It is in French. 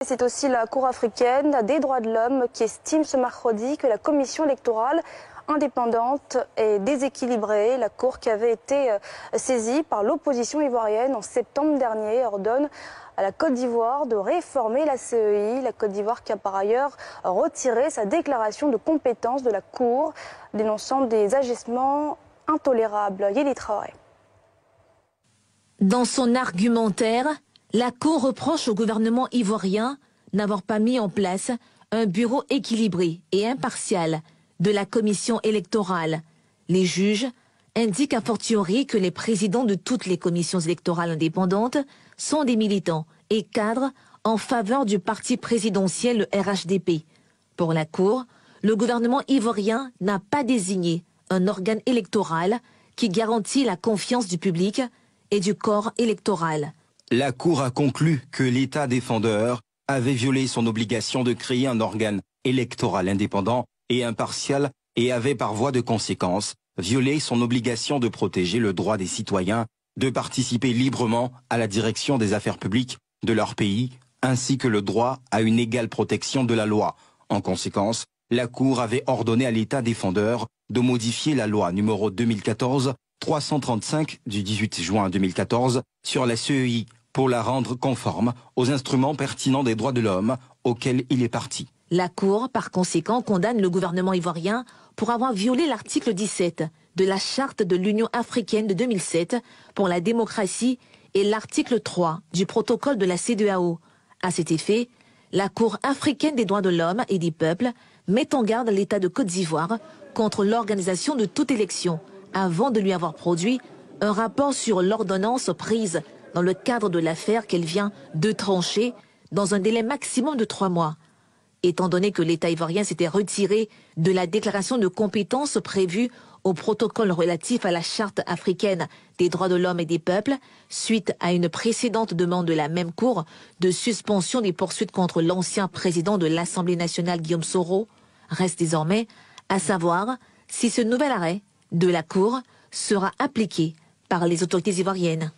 C'est aussi la Cour africaine des droits de l'homme qui estime ce mercredi que la commission électorale indépendante et déséquilibrée. La Cour qui avait été saisie par l'opposition ivoirienne en septembre dernier ordonne à la Côte d'Ivoire de réformer la CEI. La Côte d'Ivoire qui a par ailleurs retiré sa déclaration de compétence de la Cour, dénonçant des agissements intolérables. Yéli Traoré. Dans son argumentaire, la Cour reproche au gouvernement ivoirien n'avoir pas mis en place un bureau équilibré et impartial de la commission électorale. Les juges indiquent a fortiori que les présidents de toutes les commissions électorales indépendantes sont des militants et cadres en faveur du parti présidentiel, le RHDP. Pour la Cour, le gouvernement ivoirien n'a pas désigné un organe électoral qui garantit la confiance du public et du corps électoral. La Cour a conclu que l'État défendeur avait violé son obligation de créer un organe électoral indépendant et impartial et avait par voie de conséquence violé son obligation de protéger le droit des citoyens de participer librement à la direction des affaires publiques de leur pays, ainsi que le droit à une égale protection de la loi. En conséquence, la Cour avait ordonné à l'État défendeur de modifier la loi numéro 2014-335 du 18 juin 2014 sur la CEI pour la rendre conforme aux instruments pertinents des droits de l'homme auxquels il est parti. La Cour, par conséquent, condamne le gouvernement ivoirien pour avoir violé l'article 17 de la Charte de l'Union africaine de 2007 pour la démocratie et l'article 3 du protocole de la CEDEAO. À cet effet, la Cour africaine des droits de l'homme et des peuples met en garde l'État de Côte d'Ivoire contre l'organisation de toute élection avant de lui avoir produit un rapport sur l'ordonnance prise dans le cadre de l'affaire qu'elle vient de trancher dans un délai maximum de 3 mois. Étant donné que l'État ivoirien s'était retiré de la déclaration de compétences prévue au protocole relatif à la Charte africaine des droits de l'homme et des peuples, suite à une précédente demande de la même Cour de suspension des poursuites contre l'ancien président de l'Assemblée nationale Guillaume Soro, reste désormais à savoir si ce nouvel arrêt de la Cour sera appliqué par les autorités ivoiriennes.